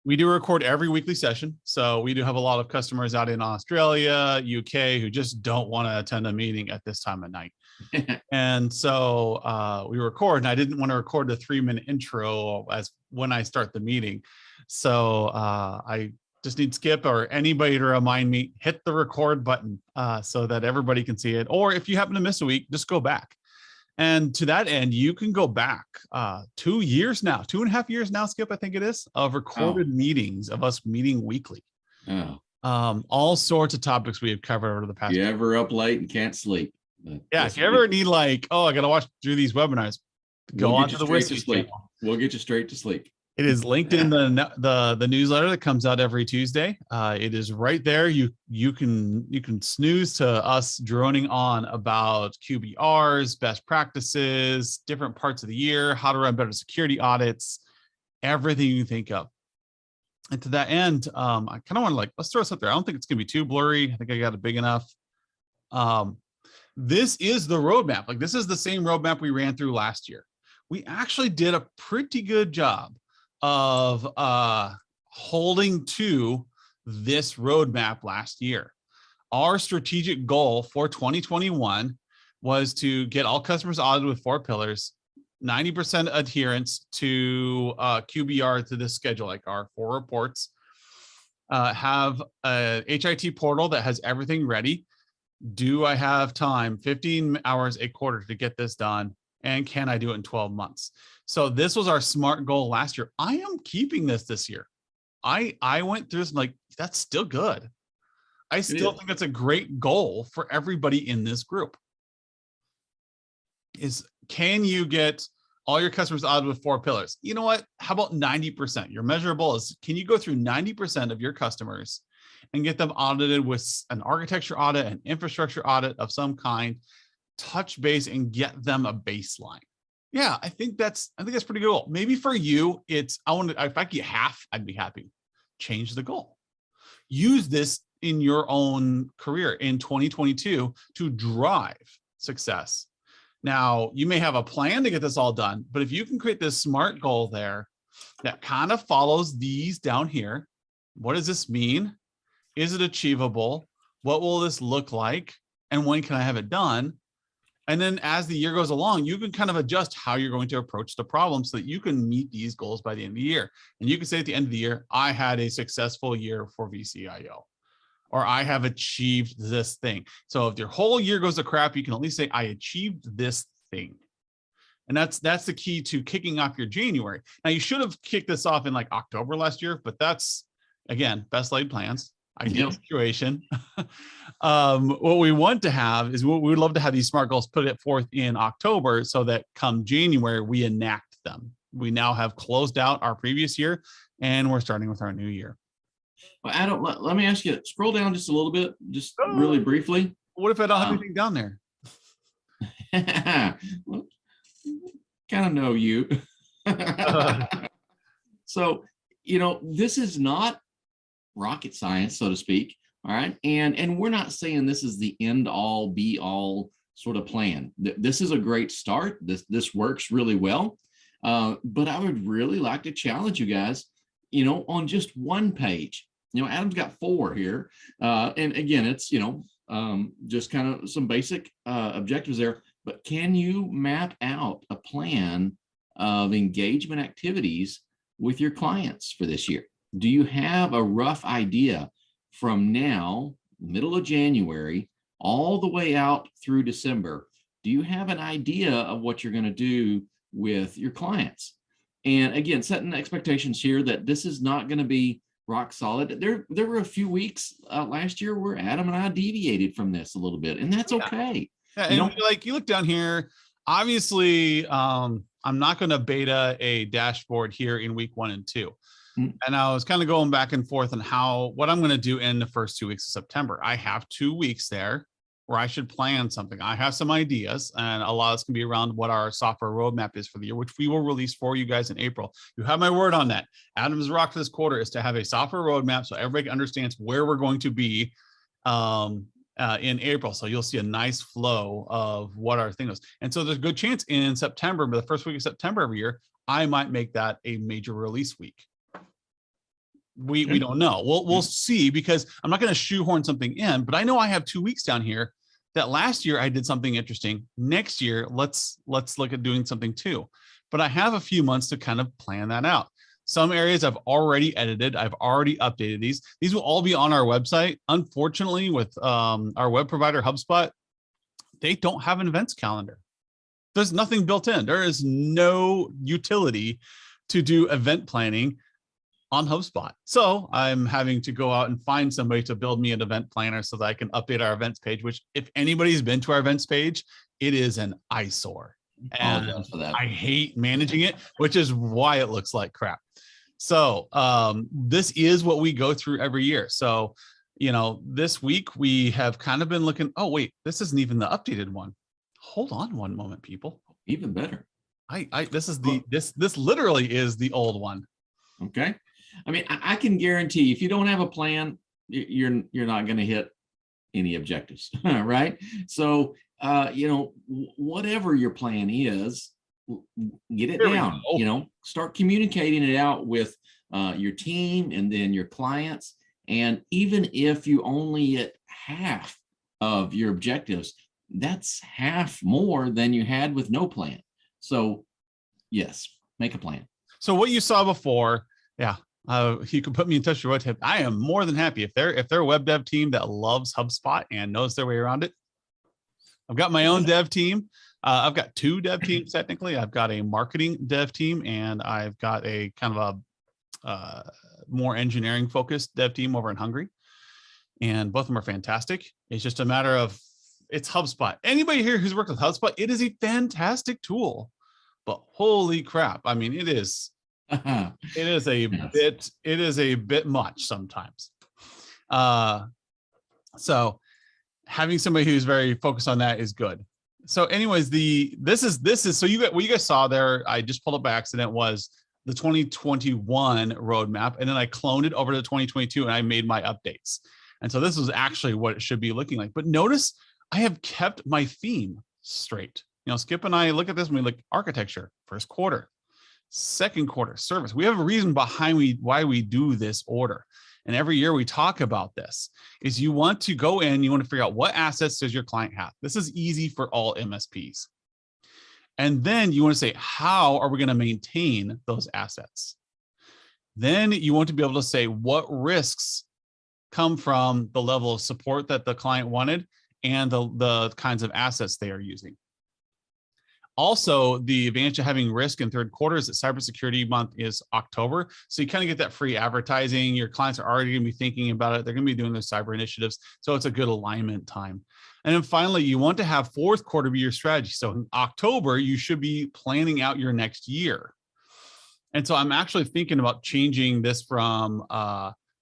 We do record every weekly session. So we do have a lot of customers out in Australia, UK, who just don't want to attend a meeting at this time of night. And so we record, and I didn't want to record a 3-minute intro as when I start the meeting. So I just need Skip or anybody to remind me, hit the record button so that everybody can see it. Or if you happen to miss a week, just go back. And to that end, you can go back 2 years now, 2.5 years now, Skip, I think it is, of recorded meetings of us meeting weekly. All sorts of topics we have covered over the past. You ever up late and can't sleep? Yeah, if you ever need like, oh, I got to watch through these webinars, go on to the Whiskey channel. We'll get you straight to sleep. It is linked in the newsletter that comes out every Tuesday. It is right there. You can snooze to us droning on about QBRs, best practices, different parts of the year, how to run better security audits, everything you think of. And to that end, I kind of want to let's throw this up there. I don't think it's gonna be too blurry. I think I got it big enough. This is the roadmap. This is the same roadmap we ran through last year. We actually did a pretty good job of holding to this roadmap last year. Our strategic goal for 2021 was to get all customers audited with 4 pillars, 90% adherence to QBR to this schedule, like our 4 reports, have a HIT portal that has everything ready. Do I have time, 15 hours a quarter to get this done? And can I do it in 12 months? So this was our SMART goal last year. I am keeping this year. I went through this, like, that's still good. I still think that's a great goal for everybody in this group. Is can you get all your customers audited with 4 pillars? You know what? How about 90%? Your measurable is, can you go through 90% of your customers and get them audited with an architecture audit, an infrastructure audit of some kind, touch base and get them a baseline? Yeah, I think that's pretty good. Maybe for you, it's, if I get half, I'd be happy. Change the goal. Use this in your own career in 2022 to drive success. Now, you may have a plan to get this all done, but if you can create this SMART goal there that kind of follows these down here, what does this mean? Is it achievable? What will this look like? And when can I have it done? And then as the year goes along, you can kind of adjust how you're going to approach the problem so that you can meet these goals by the end of the year. And you can say at the end of the year, I had a successful year for VCIO, or I have achieved this thing. So if your whole year goes to crap, you can at least say, I achieved this thing. And that's the key to kicking off your January. Now, you should have kicked this off in like October last year, but that's, again, best laid plans. Ideal situation. What we want to have is, we would love to have these SMART goals put it forth in October so that come January, we enact them. We now have closed out our previous year and we're starting with our new year. Well, Adam, let me ask you, scroll down just a little bit, just really briefly. What if I don't have anything down there? Well, kind of know you. So, this is not rocket science, so to speak. All right. And we're not saying this is the end all be all sort of plan. This is a great start. This works really well. But I would really like to challenge you guys, on just one page. Adam's got 4 here. And again, it's, just kind of some basic objectives there. But can you map out a plan of engagement activities with your clients for this year? Do you have a rough idea from now, middle of January, all the way out through December? Do you have an idea of what you're going to do with your clients? And again, setting expectations here that this is not going to be rock solid. There were a few weeks last year where Adam and I deviated from this a little bit, and that's okay. Yeah, and you look down here, obviously, I'm not going to beta a dashboard here in week 1 and 2. And I was kind of going back and forth on what I'm going to do in the first 2 weeks of September. I have 2 weeks there where I should plan something. I have some ideas, and a lot of this can be around what our software roadmap is for the year, which we will release for you guys in April. You have my word on that. Adam's rock for this quarter is to have a software roadmap so everybody understands where we're going to be in April. So you'll see a nice flow of what our thing is. And so there's a good chance in September, but the first week of September every year, I might make that a major release week. We don't know. We'll see, because I'm not going to shoehorn something in, but I know I have 2 weeks down here that last year I did something interesting. Next year, let's look at doing something too. But I have a few months to kind of plan that out. Some areas I've already edited. I've already updated these. These will all be on our website. Unfortunately, with our web provider, HubSpot, they don't have an events calendar. There's nothing built in. There is no utility to do event planning on HubSpot. So I'm having to go out and find somebody to build me an event planner so that I can update our events page, which, if anybody's been to our events page, it is an eyesore. And I hate managing it, which is why it looks like crap. So this is what we go through every year. So, this week we have kind of been looking, oh, wait, this isn't even the updated one. Hold on one moment, people. Even better. This literally is the old one. Okay. I mean, I can guarantee if you don't have a plan, you're not going to hit any objectives, right? So, whatever your plan is, get it down. Start communicating it out with your team and then your clients. And even if you only hit half of your objectives, that's half more than you had with no plan. So, yes, make a plan. So what you saw before, yeah. You can put me in touch with Web. I am more than happy if they're a web dev team that loves HubSpot and knows their way around it. I've got my own dev team. I've got 2 dev teams technically. I've got a marketing dev team, and I've got a kind of a more engineering focused dev team over in Hungary. And both of them are fantastic. It's just a matter of, it's HubSpot. Anybody here who's worked with HubSpot, it is a fantastic tool. But holy crap! I mean, it is a bit much sometimes. So having somebody who's very focused on that is good. So anyways, this is so what you guys saw there, I just pulled up by accident, was the 2021 roadmap, and then I cloned it over to 2022 and I made my updates. And so this was actually what it should be looking like. But notice I have kept my theme straight. Skip and I look at this and we look architecture, first quarter, second quarter, service. We have a reason behind why we do this order. And every year we talk about this, is you want to go in, you want to figure out what assets does your client have. This is easy for all MSPs. And then you want to say, how are we going to maintain those assets? Then you want to be able to say what risks come from the level of support that the client wanted and the kinds of assets they are using. Also, the advantage of having risk in third quarter is that cybersecurity month is October. So you kind of get that free advertising. Your clients are already going to be thinking about it. They're going to be doing their cyber initiatives. So it's a good alignment time. And then finally, you want to have fourth quarter be your strategy. So in October, you should be planning out your next year. And so I'm actually thinking about changing this from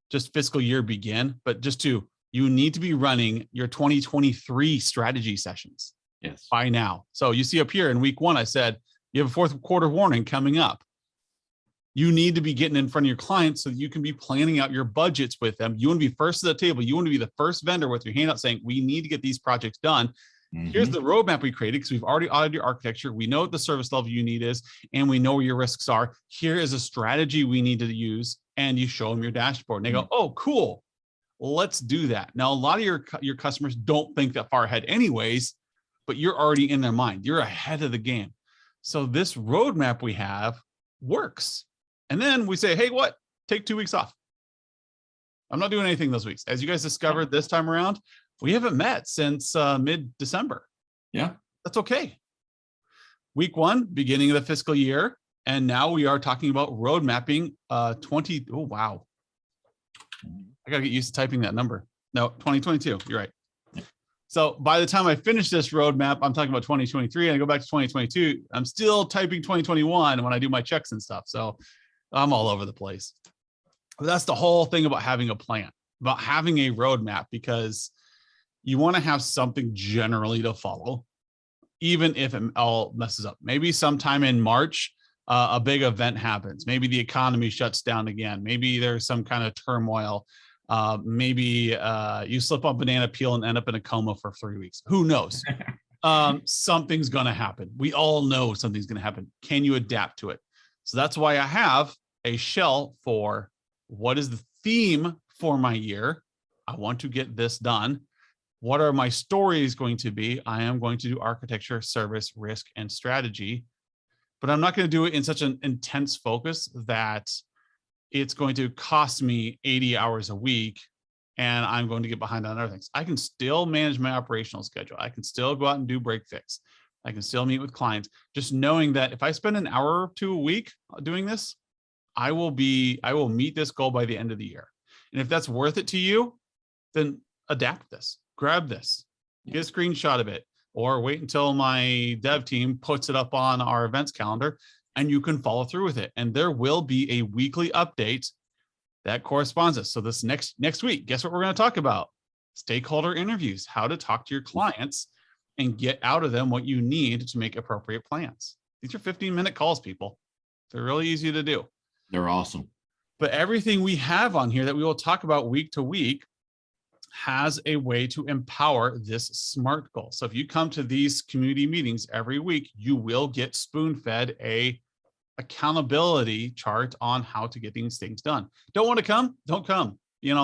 just fiscal year begin, but just to, you need to be running your 2023 strategy sessions. Yes. By now. So you see up here in week 1, I said, you have a fourth quarter warning coming up. You need to be getting in front of your clients so that you can be planning out your budgets with them. You want to be first at the table. You want to be the first vendor with your hand out saying, we need to get these projects done. Mm-hmm. Here's the roadmap we created because we've already audited your architecture. We know what the service level you need is, and we know where your risks are. Here is a strategy we need to use. And you show them your dashboard and they go, oh, cool. Let's do that. Now, a lot of your customers don't think that far ahead anyways, but you're already in their mind. You're ahead of the game. So this roadmap we have works. And then we say, hey, what? Take 2 weeks off. I'm not doing anything those weeks. As you guys discovered this time around, we haven't met since mid-December. Yeah. That's okay. Week 1, beginning of the fiscal year. And now we are talking about road mapping 20. Oh, wow. I got to get used to typing that number. No, 2022. You're right. So by the time I finish this roadmap, I'm talking about 2023 and I go back to 2022. I'm still typing 2021 when I do my checks and stuff. So I'm all over the place. But that's the whole thing about having a plan, about having a roadmap, because you want to have something generally to follow, even if it all messes up. Maybe sometime in March, a big event happens. Maybe the economy shuts down again. Maybe there's some kind of turmoil. Maybe you slip on banana peel and end up in a coma for 3 weeks. Who knows? Something's going to happen. We all know something's going to happen. Can you adapt to it? So that's why I have a shell for What is the theme for my year? I want to get this done. What are my stories going to be? I am going to do architecture, service, risk, and strategy, but I'm not going to do it in such an intense focus that it's going to cost me 80 hours a week and I'm going to get behind on other things. I can still manage my operational schedule. I can still go out and do break fix. I can still meet with clients, just knowing that if I spend an hour or two a week doing this, I will meet this goal by the end of the year. And if that's worth it to you, then adapt this, grab this, get a screenshot of it, or wait until my dev team puts it up on our events calendar and you can follow through with it. And there will be a weekly update that corresponds us. So this next week, guess what we're going to talk about? Stakeholder interviews, how to talk to your clients and get out of them what you need to make appropriate plans. These are 15-minute calls, people. They're really easy to do. They're awesome. But everything we have on here that we will talk about week to week has a way to empower this SMART goal. So if you come to these community meetings every week, you will get spoon-fed a accountability chart on how to get these things done. Don't want to come? Don't come.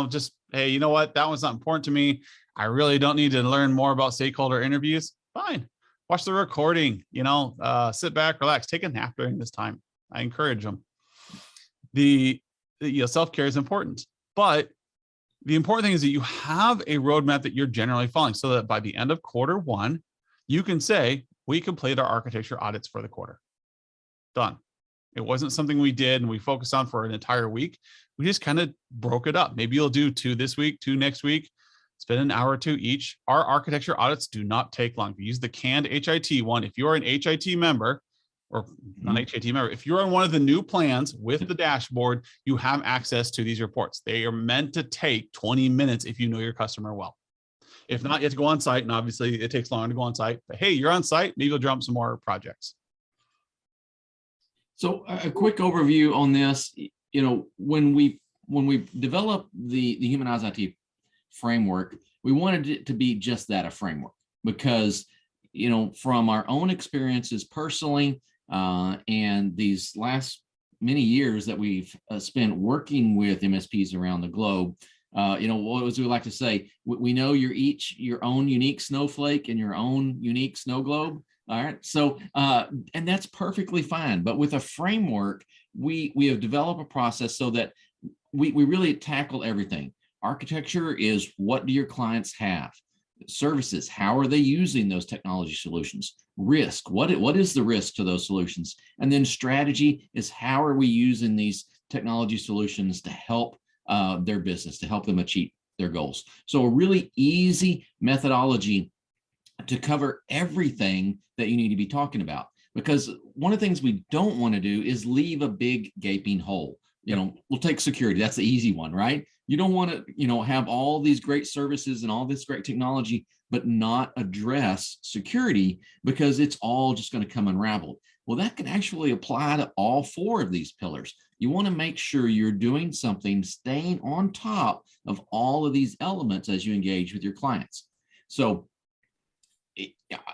Just, hey, you know what? That one's not important to me. I really don't need to learn more about stakeholder interviews. Fine. Watch the recording, sit back, relax, take a nap during this time. I encourage them. Self-care is important, but the important thing is that you have a roadmap that you're generally following so that by the end of quarter one, you can say, we completed our architecture audits for the quarter. Done. It wasn't something we did and we focused on for an entire week. We just kind of broke it up. Maybe you'll do 2 this week, 2 next week, spend an hour or 2 each. Our architecture audits do not take long. If you use the canned HIT one, if you're an HIT member, or not HIT member, if you're on one of the new plans with the dashboard, you have access to these reports. They are meant to take 20 minutes if you know your customer well. If not, you have to go on site, and obviously it takes longer to go on site. But hey, you're on site, maybe you'll drum some more projects. So a quick overview on this, when we developed the Humanize IT framework, we wanted it to be just that, a framework, because, from our own experiences personally, and these last many years that we've spent working with MSPs around the globe, what as we like to say, we know you're each your own unique snowflake and your own unique snow globe. All right. So, and that's perfectly fine. But with a framework, we have developed a process so that we really tackle everything. Architecture is, what do your clients have? Services, how are they using those technology solutions? Risk, what is the risk to those solutions? And then strategy is, how are we using these technology solutions to help their business, to help them achieve their goals? So a really easy methodology to cover everything that you need to be talking about, because one of the things we don't want to do is leave a big gaping hole. We'll take security. That's the easy one, right? You don't want to, have all these great services and all this great technology, but not address security, because it's all just going to come unraveled. Well, that can actually apply to all 4 of these pillars. You want to make sure you're doing something, staying on top of all of these elements as you engage with your clients. So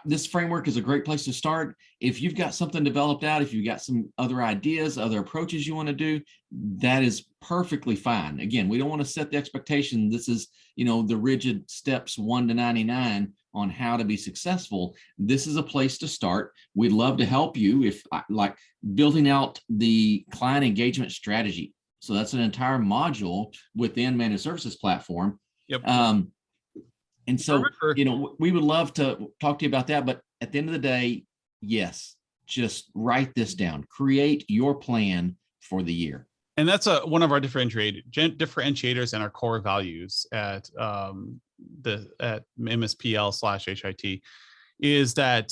this framework is a great place to start. If you've got something developed out, if you've got some other ideas, other approaches you want to do, that is perfectly fine. Again, we don't want to set the expectation this is, the rigid steps 1 to 99 on how to be successful. This is a place to start. We'd love to help you if like building out the client engagement strategy. So that's an entire module within Managed Services Platform. Yep. And so, we would love to talk to you about that. But at the end of the day, yes, just write this down. Create your plan for the year. And that's one of our differentiators and our core values at MSPL/HIT is that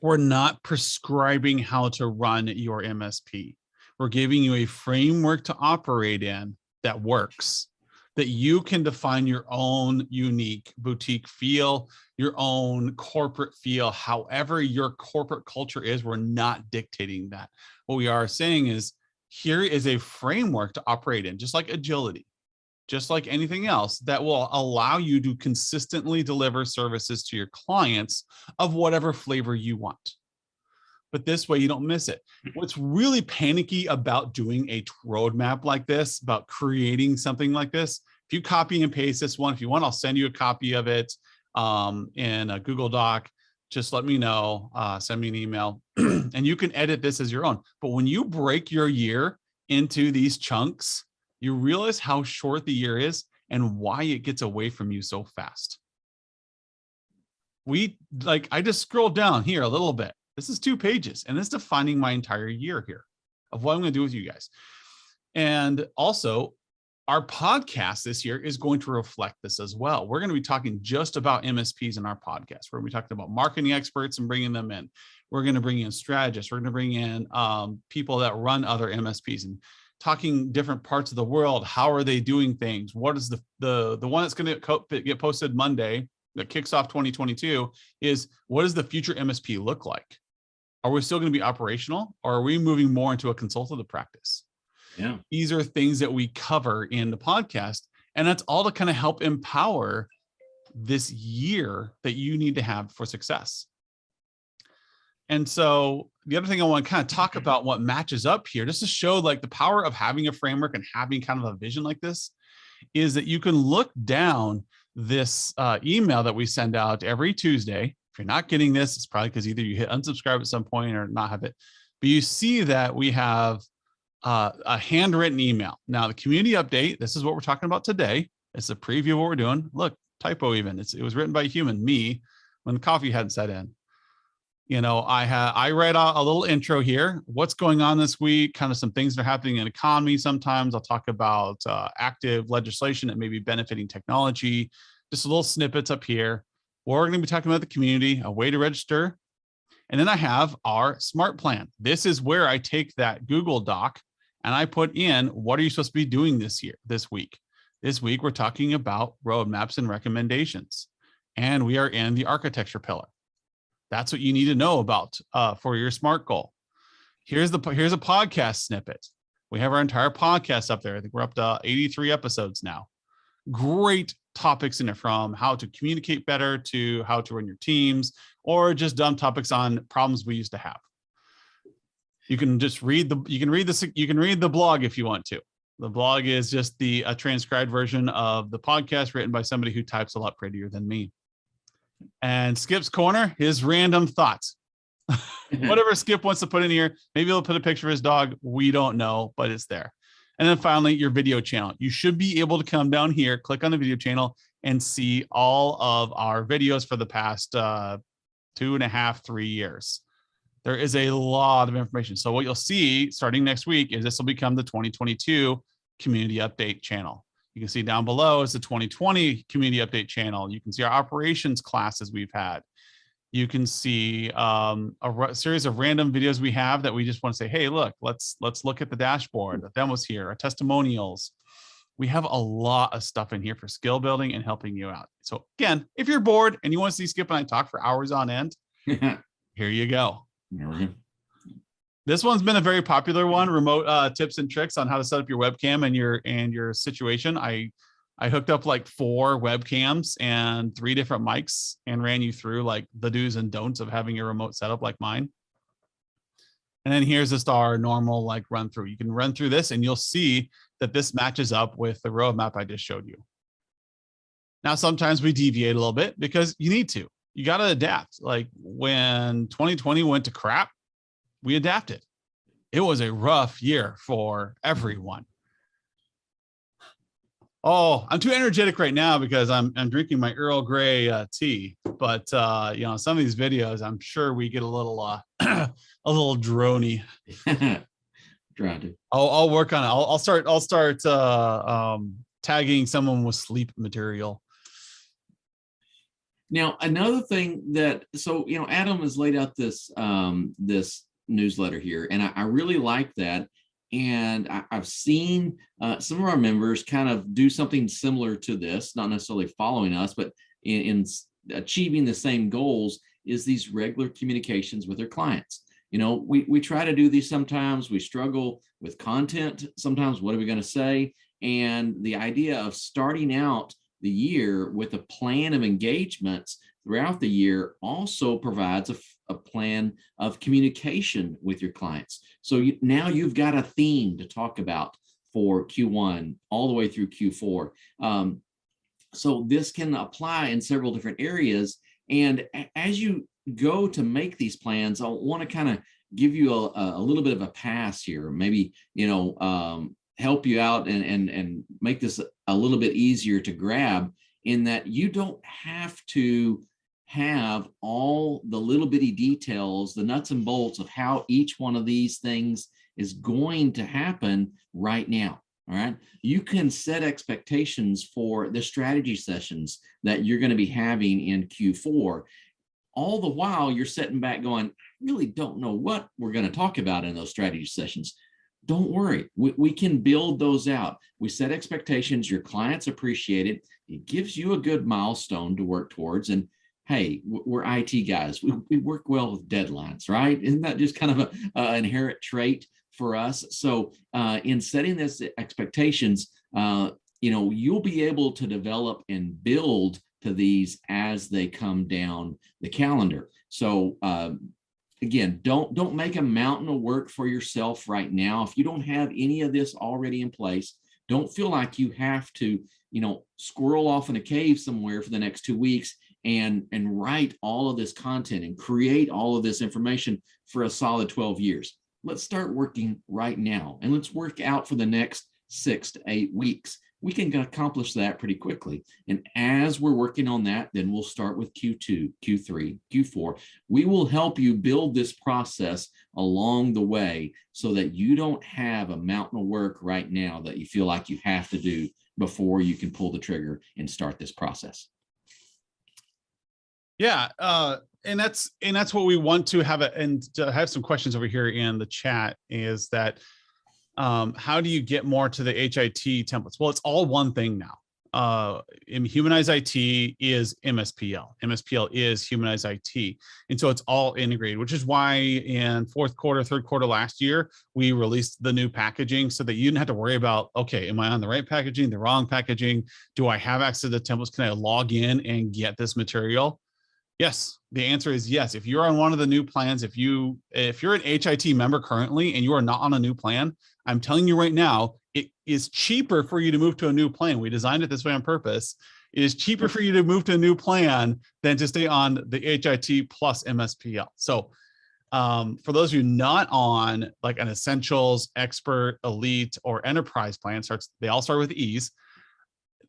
we're not prescribing how to run your MSP. We're giving you a framework to operate in that works, that you can define your own unique boutique feel, your own corporate feel, however your corporate culture is. We're not dictating that. What we are saying is, here is a framework to operate in, just like agility, just like anything else, that will allow you to consistently deliver services to your clients of whatever flavor you want. but this way you don't miss it. What's really panicky about doing a roadmap like this, about creating something like this, if you copy and paste this one, if you want, I'll send you a copy of it in a Google Doc. Just let me know, send me an email, and you can edit this as your own. But when you break your year into these chunks, you realize how short the year is and why it gets away from you so fast. I just scrolled down here a little bit. This is 2 pages, and it's defining my entire year here of what I'm going to do with you guys. And also, our podcast this year is going to reflect this as well. We're going to be talking just about MSPs in our podcast. We're going to be talking about marketing experts and bringing them in. We're going to bring in strategists. We're going to bring in people that run other MSPs and talking different parts of the world. How are they doing things? What is the one that's going to get posted Monday that kicks off 2022 is, what does the future MSP look like? Are we still going to be operational, or are we moving more into a consultative practice? Yeah. These are things that we cover in the podcast, and that's all to kind of help empower this year that you need to have for success. And so the other thing I want to kind of talk about, what matches up here, just to show like the power of having a framework and having kind of a vision like this, is that you can look down this email that we send out every Tuesday. If you're not getting this, it's probably because either you hit unsubscribe at some point or not have it. But you see that we have a handwritten email. Now, the community update, this is what we're talking about today. It's a preview of what we're doing. Look, typo even. It was written by a human, me, when the coffee hadn't set in. I write out a little intro here. What's going on this week? Kind of some things that are happening in the economy. Sometimes I'll talk about active legislation that may be benefiting technology. Just a little snippets up here. We're going to be talking about the community, a way to register. And then I have our smart plan. This is where I take that Google Doc and I put in, what are you supposed to be doing this week? This week, we're talking about roadmaps and recommendations. And we are in the architecture pillar. That's what you need to know about for your SMART goal. Here's a podcast snippet. We have our entire podcast up there. I think we're up to 83 episodes now. Great topics in it, from how to communicate better to how to run your teams, or just dumb topics on problems we used to have. You can just read the blog if you want to. The blog is just a transcribed version of the podcast written by somebody who types a lot prettier than me. And Skip's Corner, his random thoughts. Whatever Skip wants to put in here, maybe he'll put a picture of his dog. We don't know, but it's there. And then finally, your video channel. You should be able to come down here, click on the video channel, and see all of our videos for the past 2.5, 3 years. There is a lot of information. So what you'll see starting next week is this will become the 2022 community update channel. You can see down below is the 2020 community update channel. You can see our operations classes we've had. You can see a series of random videos we have that we just want to say, hey, look, let's look at the dashboard, the demos here, our testimonials. We have a lot of stuff in here for skill building and helping you out. So again, if you're bored and you want to see Skip and I talk for hours on end, here you go. This one's been a very popular one, remote tips and tricks on how to set up your webcam and your situation. I hooked up like 4 webcams and 3 different mics and ran you through like the do's and don'ts of having a remote setup like mine. And then here's just our normal like run through. You can run through this and you'll see that this matches up with the roadmap I just showed you. Now, sometimes we deviate a little bit because you need to. You got to adapt. Like when 2020 went to crap, we adapted. It was a rough year for everyone. Oh, I'm too energetic right now because I'm drinking my Earl Grey tea. But some of these videos, I'm sure we get a little a little drony. Try to. I'll work on it. I'll start tagging someone with sleep material. Now, another thing Adam has laid out this newsletter here, and I really like that. And I've seen some of our members kind of do something similar to this, not necessarily following us, but in achieving the same goals, is these regular communications with their clients. We try to do these sometimes. We struggle with content. Sometimes, what are we going to say? And the idea of starting out the year with a plan of engagements throughout the year also provides a plan of communication with your clients. So now you've got a theme to talk about for Q1 all the way through Q4. So this can apply in several different areas. And as you go to make these plans, I want to kind of give you a little bit of a pass here, maybe, help you out and make this a little bit easier to grab, in that you don't have to have all the little bitty details, the nuts and bolts of how each one of these things is going to happen right now. All right. You can set expectations for the strategy sessions that you're going to be having in Q4. All the while you're sitting back going, I really don't know what we're going to talk about in those strategy sessions. Don't worry. We can build those out. We set expectations. Your clients appreciate it. It gives you a good milestone to work towards. And hey, we're IT guys. We work well with deadlines, right? Isn't that just kind of an inherent trait for us? So in setting this expectations, you'll be able to develop and build to these as they come down the calendar. So again, don't make a mountain of work for yourself right now. If you don't have any of this already in place, don't feel like you have to, squirrel off in a cave somewhere for the next 2 weeks and write all of this content and create all of this information for a solid 12 years. Let's start working right now, and let's work out for the next 6 to 8 weeks. We can accomplish that pretty quickly. And as we're working on that, then we'll start with Q2, Q3, Q4. We will help you build this process along the way so that you don't have a mountain of work right now that you feel like you have to do before you can pull the trigger and start this process. Yeah. And that's what we want to have. And to have some questions over here in the chat is that, how do you get more to the HIT templates? Well, it's all one thing now. Humanize IT is MSPL. MSPL is Humanize IT. And so it's all integrated, which is why in third quarter last year, we released the new packaging so that you didn't have to worry about, okay, am I on the right packaging, the wrong packaging? Do I have access to the templates? Can I log in and get this material? Yes, the answer is yes. If you're on one of the new plans, if you're an HIT member currently and you are not on a new plan, I'm telling you right now, it is cheaper for you to move to a new plan. We designed it this way on purpose. It is cheaper for you to move to a new plan than to stay on the HIT plus MSPL. So for those of you not on like an Essentials, Expert, Elite, or Enterprise plan, they all start with E's.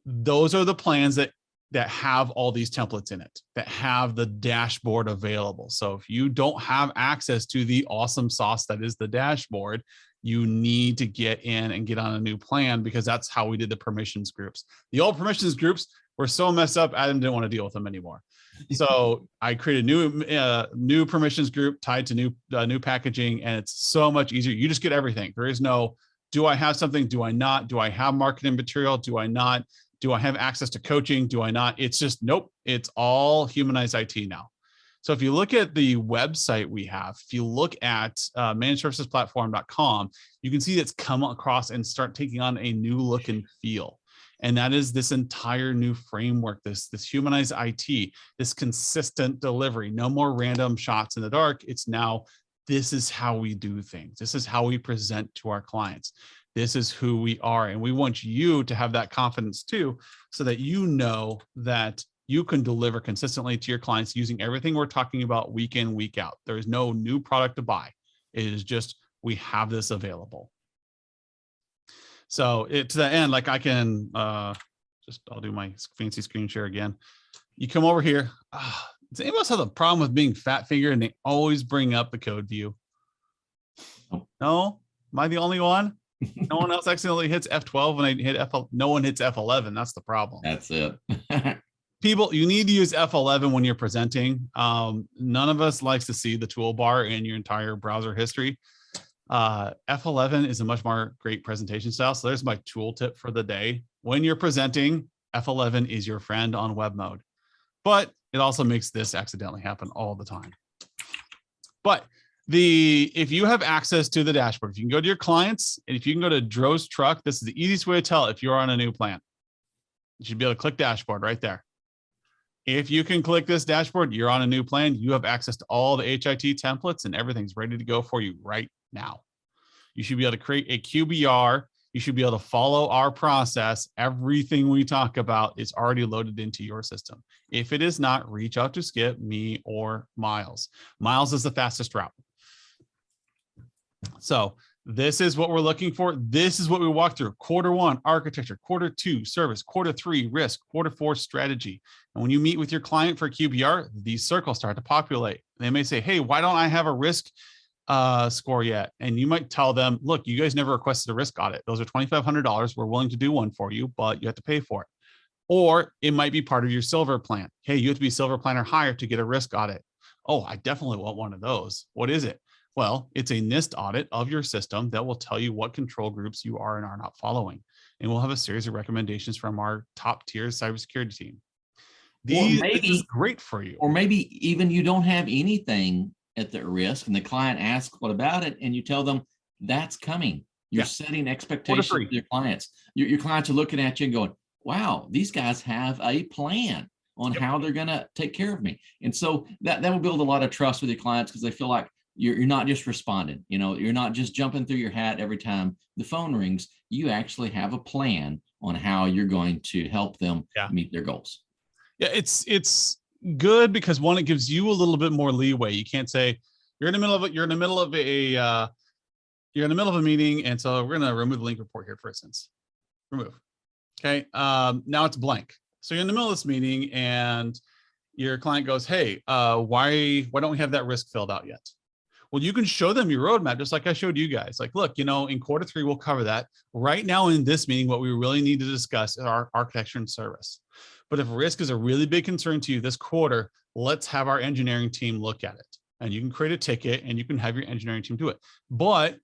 Those are the plans that have all these templates in it, that have the dashboard available. So if you don't have access to the awesome sauce that is the dashboard, you need to get in and get on a new plan, because that's how we did the permissions groups. The old permissions groups were so messed up, Adam didn't want to deal with them anymore. So I created a new permissions group tied to new packaging, and it's so much easier. You just get everything. There is no, do I have something? Do I not? Do I have marketing material? Do I not? Do I have access to coaching? Do I not? It's just, nope, it's all Humanize IT now. So if you look at the website we have, if you look at managedservicesplatform.com, you can see it's come across and start taking on a new look and feel. And that is this entire new framework, this Humanize IT, this consistent delivery, no more random shots in the dark. It's now, this is how we do things. This is how we present to our clients. This is who we are. And we want you to have that confidence too, so that you know that you can deliver consistently to your clients using everything we're talking about week in, week out. There is no new product to buy. It is just, we have this available. So to the end, like I can I'll do my fancy screen share again. You come over here. Does anybody else have a problem with being fat fingered and they always bring up the code view? No? Am I the only one? No one else accidentally hits F12 when I hit F11. No one hits F11. That's the problem. That's it. People, you need to use F11 when you're presenting. None of us likes to see the toolbar in your entire browser history. F11 is a much more great presentation style. So there's my tool tip for the day. When you're presenting, F11 is your friend on web mode. But it also makes this accidentally happen all the time. But if you have access to the dashboard, if you can go to your clients, and if you can go to Dro's Truck, this is the easiest way to tell if you're on a new plan. You should be able to click dashboard right there. If you can click this dashboard, you're on a new plan. You have access to all the HIT templates and everything's ready to go for you right now. You should be able to create a QBR. You should be able to follow our process. Everything we talk about is already loaded into your system. If it is not, reach out to Skip, me, or Miles. Miles is the fastest route. So this is what we're looking for. This is what we walk through. Quarter 1, architecture. Quarter 2, service. Quarter 3, risk. Quarter 4, strategy. And when you meet with your client for QBR, these circles start to populate. They may say, hey, why don't I have a risk score yet? And you might tell them, look, you guys never requested a risk audit. Those are $2,500. We're willing to do one for you, but you have to pay for it. Or it might be part of your silver plan. Hey, you have to be silver plan or higher to get a risk audit. Oh, I definitely want one of those. What is it? Well, it's a NIST audit of your system that will tell you what control groups you are and are not following. And we'll have a series of recommendations from our top tier cybersecurity team. This is great for you. Or maybe even you don't have anything at the risk and the client asks, what about it? And you tell them that's coming. You're setting expectations with your clients. Your clients are looking at you and going, wow, these guys have a plan on how they're going to take care of me. And so that will build a lot of trust with your clients because they feel like you're not just responding, you're not just jumping through your hat every time the phone rings. You actually have a plan on how you're going to help them meet their goals. Yeah, it's good because one, it gives you a little bit more leeway. You can't say you're in the middle of it. You're in the middle of a meeting. And so we're going to remove the link report here, for instance, remove. Okay. Now it's blank. So you're in the middle of this meeting and your client goes, hey, why don't we have that risk filled out yet? Well, you can show them your roadmap, just like I showed you guys. Like, look, in Q3, we'll cover that. Right now in this meeting, what we really need to discuss is our architecture and service. But if risk is a really big concern to you this quarter, let's have our engineering team look at it. And you can create a ticket and you can have your engineering team do it. But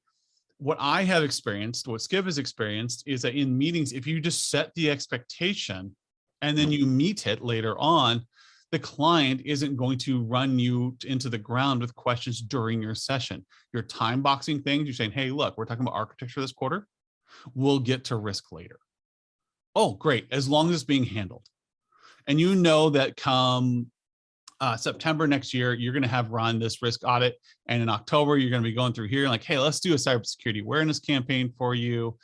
what I have experienced, what Skip has experienced, is that in meetings, if you just set the expectation and then you meet it later on, the client isn't going to run you into the ground with questions during your session. You're time boxing things. You're saying, hey, look, we're talking about architecture this quarter. We'll get to risk later. Oh, great. As long as it's being handled. And you know that come September next year, you're going to have run this risk audit. And in October, you're going to be going through here like, hey, let's do a cybersecurity awareness campaign for you.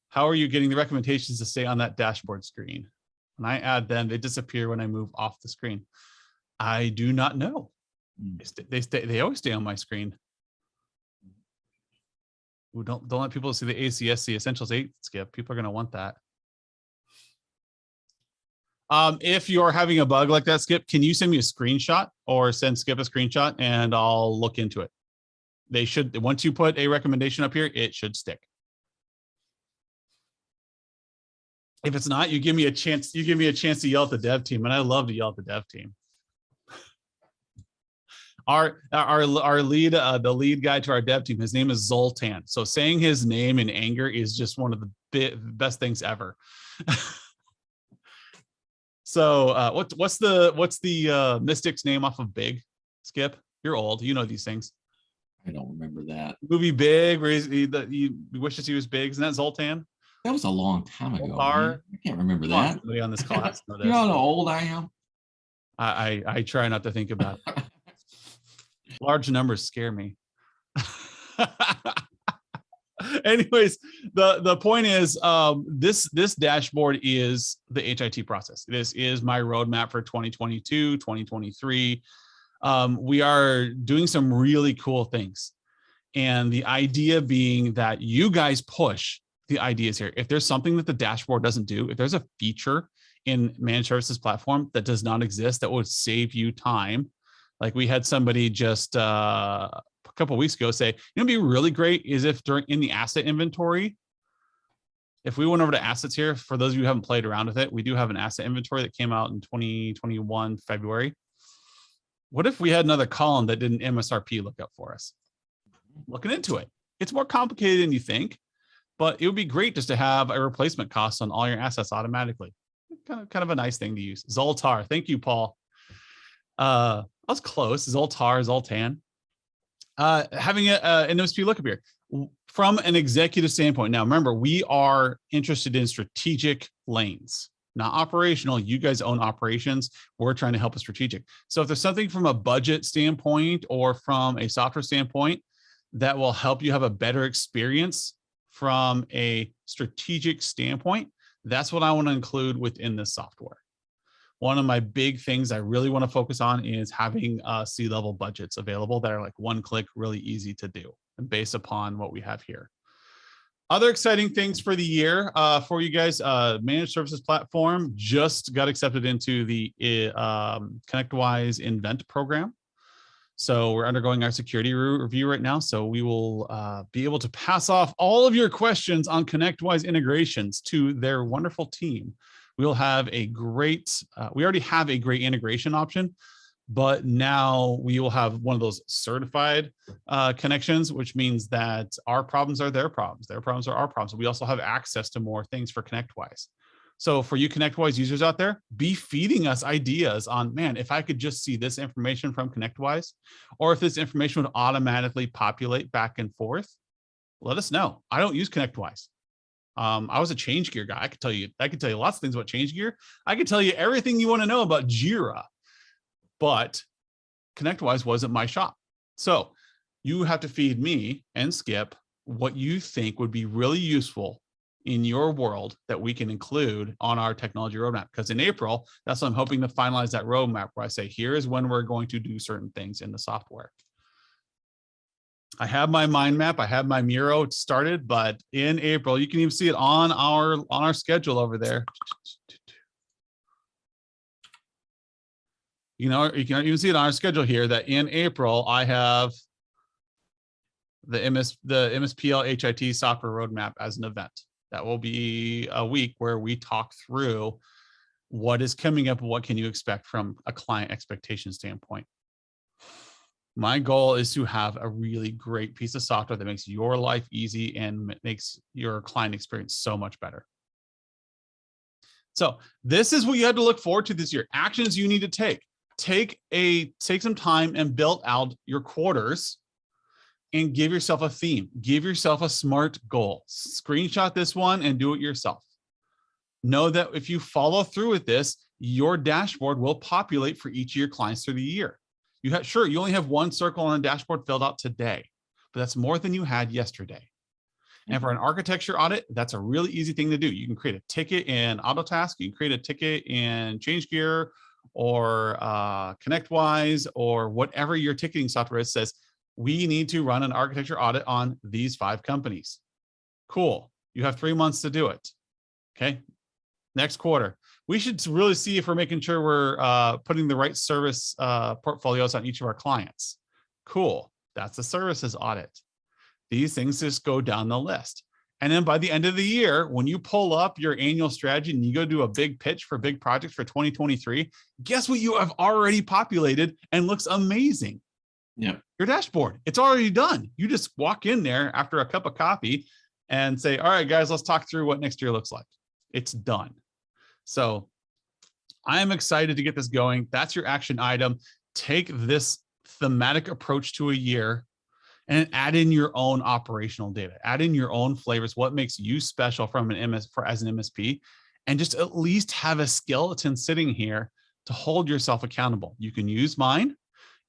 How are you getting the recommendations to stay on that dashboard screen? When I add them, they disappear when I move off the screen. I do not know. They always stay on my screen. Ooh, don't let people see the ACSC Essentials 8, Skip. People are going to want that. If you're having a bug like that, Skip, can you send me a screenshot or send Skip a screenshot and I'll look into it? They should, once you put a recommendation up here, it should stick. If it's not, you give me a chance to yell at the dev team, and I love to yell at the dev team. Our lead, the lead guy to our dev team, his name is Zoltan. So saying his name in anger is just one of the best things ever. So what's the Mystic's name off of Big? Skip, you're old, you know these things. I don't remember that movie Big, where he wishes he was big. Isn't that Zoltan? That was a long time ago. I can't remember that. Somebody on this call has to know this. You know how old I am? I try not to think about it. Large numbers scare me. Anyways, the point is, this dashboard is the HIT process. This is my roadmap for 2022, 2023. We are doing some really cool things. And the idea being that you guys push the ideas here. If there's something that the dashboard doesn't do, if there's a feature in managed services platform that does not exist that would save you time, like we had somebody just a couple of weeks ago say, it'd be really great is if in the asset inventory, if we went over to assets here, for those of you who haven't played around with it, we do have an asset inventory that came out in 2021 February. What if we had another column that did an MSRP lookup for us? Looking into it. It's more complicated than you think, but it would be great just to have a replacement cost on all your assets automatically. Kind of a nice thing to use. Zoltar. Thank you, Paul. I was close. Zoltan. Having an MSP lookup here. From an executive standpoint, now remember, we are interested in strategic lanes. not operational. You guys own operations. We're trying to help with strategic. So if there's something from a budget standpoint or from a software standpoint that will help you have a better experience from a strategic standpoint, that's what I want to include within this software. One of my big things I really want to focus on is having C-level budgets available that are like one click, really easy to do, and based upon what we have here. Other exciting things for the year for you guys, managed services platform just got accepted into the ConnectWise Invent program. So we're undergoing our security review right now. So we will be able to pass off all of your questions on ConnectWise integrations to their wonderful team. We'll have a great, we already have a great integration option, but now we will have one of those certified connections, which means that our problems are their problems are our problems. We also have access to more things for ConnectWise. So for you ConnectWise users out there, be feeding us ideas on, man, if I could just see this information from ConnectWise, or if this information would automatically populate back and forth, let us know. I don't use ConnectWise. I was a ChangeGear guy. I could tell you lots of things about ChangeGear. I could tell you everything you want to know about Jira, but ConnectWise wasn't my shop. So you have to feed me and Skip what you think would be really useful in your world that we can include on our technology roadmap. Because in April, that's what I'm hoping to finalize that roadmap where I say, here is when we're going to do certain things in the software. I have my mind map, I have my Miro started, but in April, you can even see it on our schedule over there. You can even see it on our schedule here that in April, I have the MSPL HIT software roadmap as an event. That will be a week where we talk through what is coming up and what can you expect from a client expectation standpoint. My goal is to have a really great piece of software that makes your life easy and makes your client experience so much better. So this is what you had to look forward to this year. Actions you need to take. Take some time and build out your quarters and give yourself a theme. Give yourself a SMART goal. Screenshot this one and do it yourself. Know that if you follow through with this, your dashboard will populate for each of your clients through the year. Sure, you only have one circle on a dashboard filled out today, but that's more than you had yesterday. And for an architecture audit, that's a really easy thing to do. You can create a ticket in Autotask, you can create a ticket in ChangeGear or ConnectWise or whatever your ticketing software is. Says, we need to run an architecture audit on these 5 companies. Cool. You have 3 months to do it. Okay. Next quarter, we should really see if we're making sure we're putting the right service portfolios on each of our clients. Cool. That's a services audit. These things just go down the list. And then by the end of the year, when you pull up your annual strategy and you go do a big pitch for big projects for 2023, guess what you have already populated and looks amazing? Yeah. Your dashboard. It's already done. You just walk in there after a cup of coffee and say, all right, guys, let's talk through what next year looks like. It's done. So I am excited to get this going. That's your action item. Take this thematic approach to a year and add in your own operational data, add in your own flavors, what makes you special from as an MSP, and just at least have a skeleton sitting here to hold yourself accountable. You can use mine.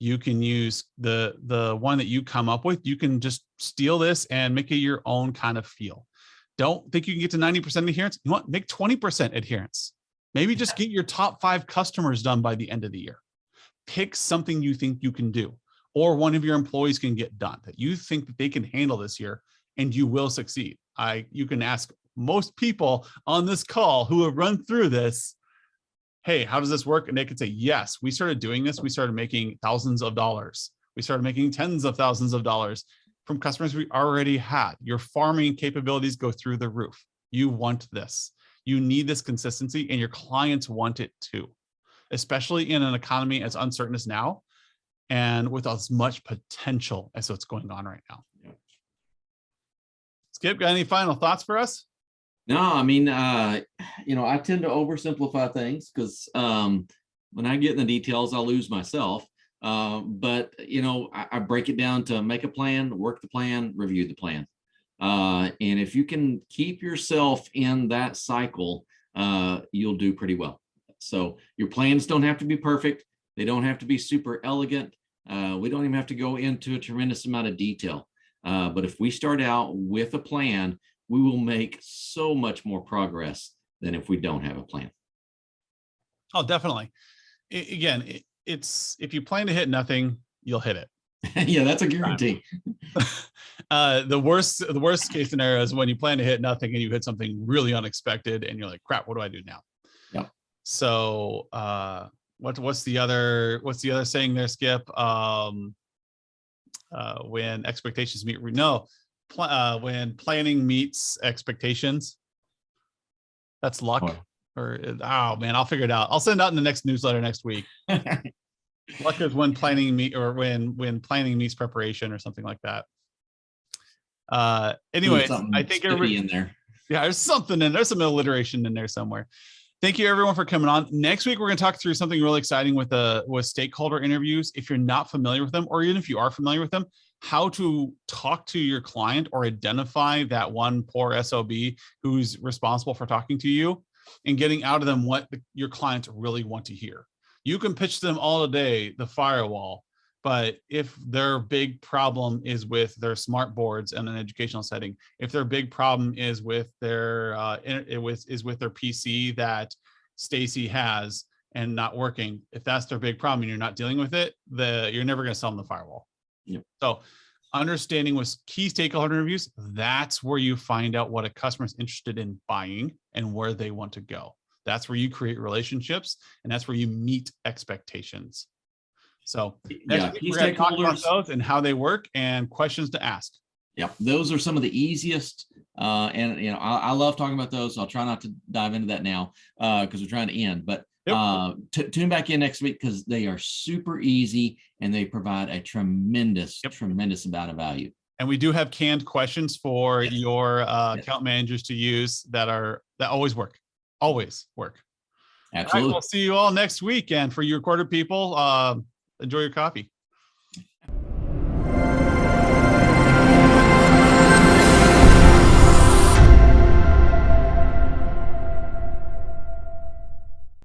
You can use the one that you come up with. You can just steal this and make it your own kind of feel. Don't think you can get to 90% adherence. You want make 20% adherence. Maybe just get your top 5 customers done by the end of the year. Pick something you think you can do, or one of your employees can get done that you think that they can handle this year, and you will succeed. You can ask most people on this call who have run through this, hey, how does this work? And they could say, yes, we started doing this. We started making thousands of dollars. We started making tens of thousands of dollars from customers we already had. Your farming capabilities go through the roof. You want this. You need this consistency, and your clients want it too, especially in an economy as uncertain as now and with as much potential as what's going on right now. Skip, got any final thoughts for us? No, I mean, I tend to oversimplify things because when I get in the details, I'll lose myself. But I break it down to make a plan, work the plan, review the plan. And if you can keep yourself in that cycle, you'll do pretty well. So your plans don't have to be perfect. They don't have to be super elegant. We don't even have to go into a tremendous amount of detail. But if we start out with a plan, we will make so much more progress than if we don't have a plan. Oh, definitely. Again, it's if you plan to hit nothing, you'll hit it. Yeah, that's a guarantee. The worst case scenario is when you plan to hit nothing and you hit something really unexpected and you're like, crap, what do I do now? Yep. So what's the other saying there, Skip? When expectations meet when planning meets expectations, that's luck. Or oh man, I'll figure it out. I'll send out in the next newsletter next week. Luck is when planning when planning meets preparation or something like that. Anyways, I think everybody in there. Yeah, there's something in there's some alliteration in there somewhere. Thank you everyone for coming on. Next week, we're going to talk through something really exciting with stakeholder interviews. If you're not familiar with them, or even if you are familiar with them, how to talk to your client or identify that one poor SOB who's responsible for talking to you and getting out of them what your clients really want to hear. You can pitch them all day, the firewall, but if their big problem is with their smart boards in an educational setting, if their big problem is with their with their PC that Stacy has and not working, if that's their big problem and you're not dealing with it, you're never going to sell them the firewall. Yep. So understanding with key stakeholder interviews, that's where you find out what a customer is interested in buying and where they want to go. That's where you create relationships, and that's where you meet expectations. So next week, we're going to talk about those and how they work and questions to ask. Yep, those are some of the easiest. And I love talking about those. So I'll try not to dive into that now because we're trying to end. But tune back in next week because they are super easy and they provide a tremendous amount of value. And we do have canned questions for your account managers to use that always work. Always work. Absolutely. All right, we'll see you all next week. And for you recorded people, enjoy your coffee.